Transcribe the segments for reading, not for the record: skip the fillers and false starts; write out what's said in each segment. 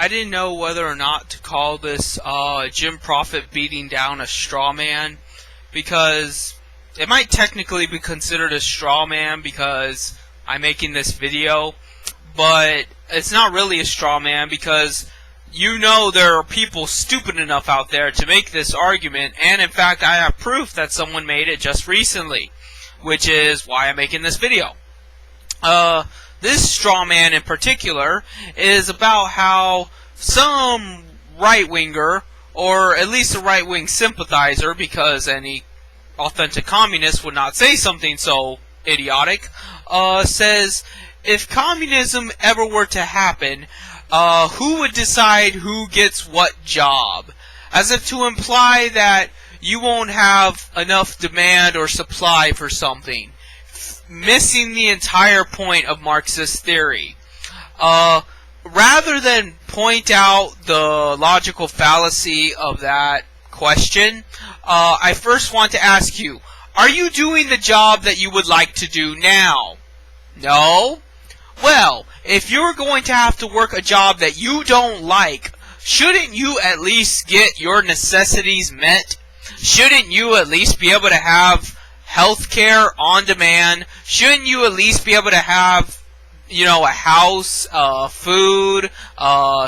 I didn't know whether or not to call this Jim Prophet beating down a straw man, because it might technically be considered a straw man because I'm making this video, but it's not really a straw man because you know there are people stupid enough out there to make this argument, and in fact I have proof that someone made it just recently, which is why I'm making this video. This straw man in particular is about how some right-winger, or at least a right-wing sympathizer, because any authentic communist would not say something so idiotic, says, if communism ever were to happen, who would decide who gets what job? As if to imply that you won't have enough demand or supply for something. Missing the entire point of Marxist theory. Rather than point out the logical fallacy of that question, I first want to ask you, are you doing the job that you would like to do now? No? Well, if you're going to have to work a job that you don't like, shouldn't you at least get your necessities met? Shouldn't you at least be able to have healthcare on demand? Shouldn't you at least be able to have, a house, food,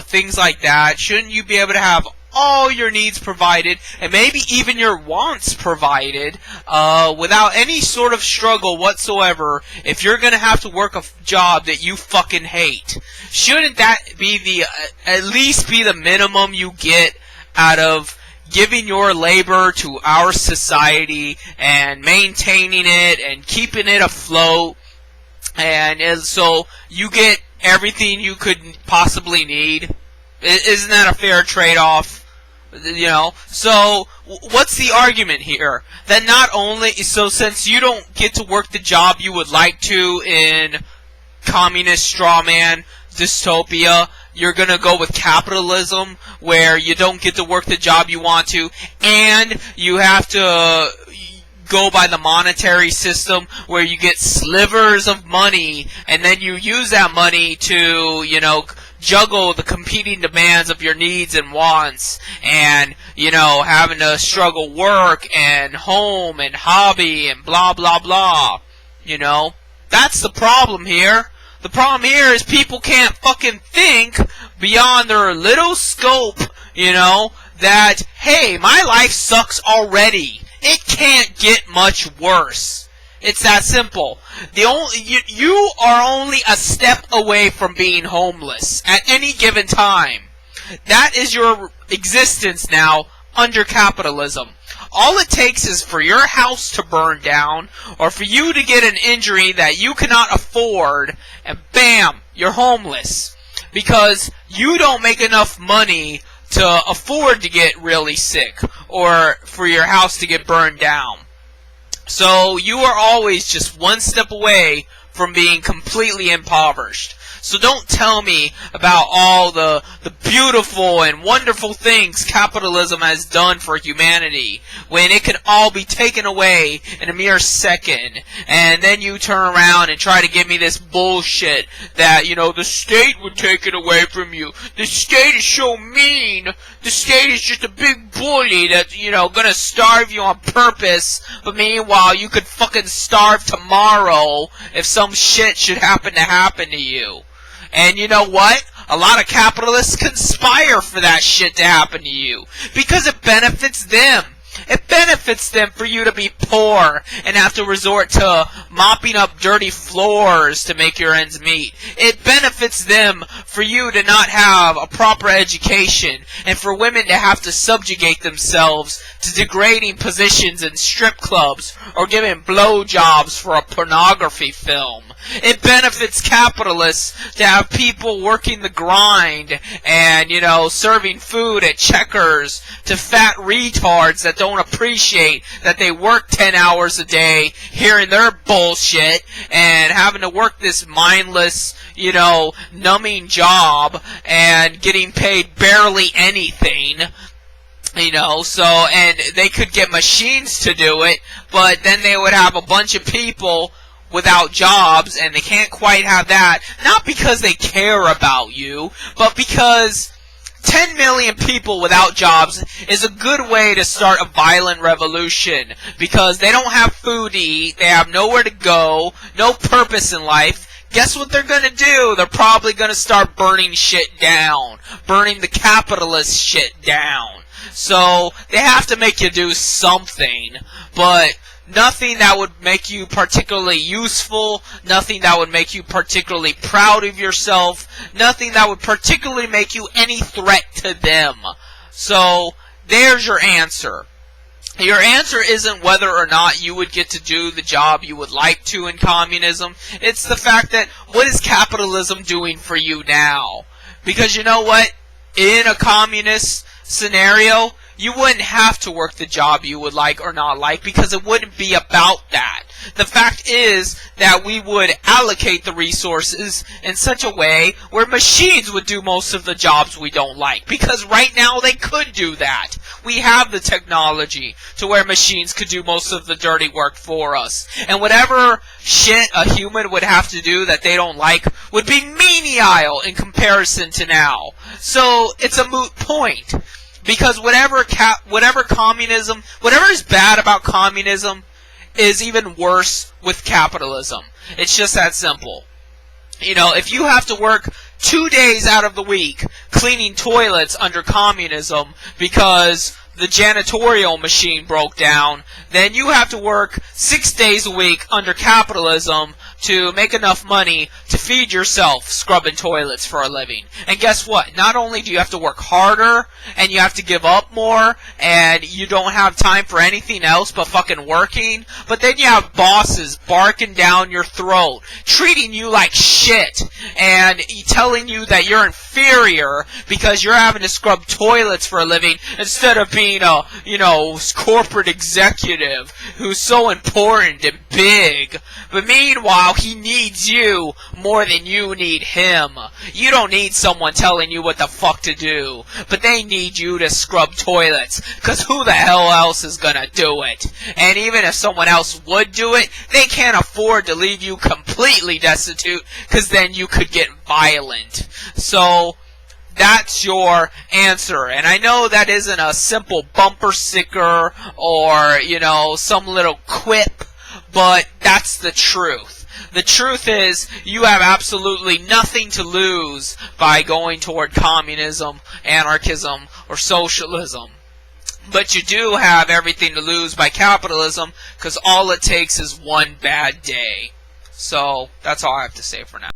things like that? Shouldn't you be able to have all your needs provided, and maybe even your wants provided, without any sort of struggle whatsoever, if you're gonna have to work a job that you fucking hate? Shouldn't that be at least be the minimum you get out of giving your labor to our society and maintaining it and keeping it afloat, and so you get everything you could possibly need? Isn't that a fair trade-off? So what's the argument here? That not only, so since you don't get to work the job you would like to in communist strawman dystopia, you're gonna go with capitalism, where you don't get to work the job you want to, and you have to go by the monetary system, where you get slivers of money, and then you use that money to, juggle the competing demands of your needs and wants, and, having to struggle work and home and hobby and blah blah blah. That's the problem here. The problem here is people can't fucking think beyond their little scope, that, hey, my life sucks already. It can't get much worse. It's that simple. You are only a step away from being homeless at any given time. That is your existence now under capitalism. All it takes is for your house to burn down, or for you to get an injury that you cannot afford, and bam, you're homeless. Because you don't make enough money to afford to get really sick, or for your house to get burned down. So you are always just one step away from being completely impoverished. So don't tell me about all the beautiful and wonderful things capitalism has done for humanity, when it could all be taken away in a mere second. And then you turn around and try to give me this bullshit that, the state would take it away from you. The state is so mean. The state is just a big bully that's, gonna starve you on purpose. But meanwhile, you could fucking starve tomorrow if some shit should happen to you. And you know what? A lot of capitalists conspire for that shit to happen to you, because it benefits them. It benefits them for you to be poor and have to resort to mopping up dirty floors to make your ends meet. It benefits them for you to not have a proper education, and for women to have to subjugate themselves to degrading positions in strip clubs or giving blowjobs for a pornography film. It benefits capitalists to have people working the grind and, serving food at Checkers to fat retards that don't appreciate that they work 10 hours a day hearing their bullshit and having to work this mindless, numbing job and getting paid barely anything. And they could get machines to do it, but then they would have a bunch of people without jobs, and they can't quite have that, not because they care about you, but because 10 million people without jobs is a good way to start a violent revolution, because they don't have food to eat, they have nowhere to go, no purpose in life. Guess what they're gonna do? They're probably gonna start burning shit down. Burning the capitalist shit down. So, they have to make you do something, but nothing that would make you particularly useful, nothing that would make you particularly proud of yourself, nothing that would particularly make you any threat to them. So, there's your answer. Your answer isn't whether or not you would get to do the job you would like to in communism. It's the fact that, what is capitalism doing for you now? Because you know what? In a communist scenario, you wouldn't have to work the job you would like or not like, because it wouldn't be about that. The fact is that we would allocate the resources in such a way where machines would do most of the jobs we don't like, because right now they could do that. We have the technology to where machines could do most of the dirty work for us. And whatever shit a human would have to do that they don't like would be menial in comparison to now. So it's a moot point. Because whatever communism, whatever is bad about communism is even worse with capitalism. It's just that simple. You know, if you have to work 2 days out of the week cleaning toilets under communism because the janitorial machine broke down, then you have to work 6 days a week under capitalism to make enough money to feed yourself scrubbing toilets for a living. And guess what? Not only do you have to work harder, and you have to give up more, and you don't have time for anything else but fucking working, but then you have bosses barking down your throat, treating you like shit, and telling you that you're inferior because you're having to scrub toilets for a living instead of being a, corporate executive who's so important and big. But meanwhile, he needs you more than you need him. You don't need someone telling you what the fuck to do, but they need you to scrub toilets, because who the hell else is gonna do it? And even if someone else would do it, they can't afford to leave you completely destitute, because then you could get violent. So, that's your answer. And I know that isn't a simple bumper sticker or, some little quip, but that's the truth. The truth is, you have absolutely nothing to lose by going toward communism, anarchism, or socialism. But you do have everything to lose by capitalism, because all it takes is one bad day. So, that's all I have to say for now.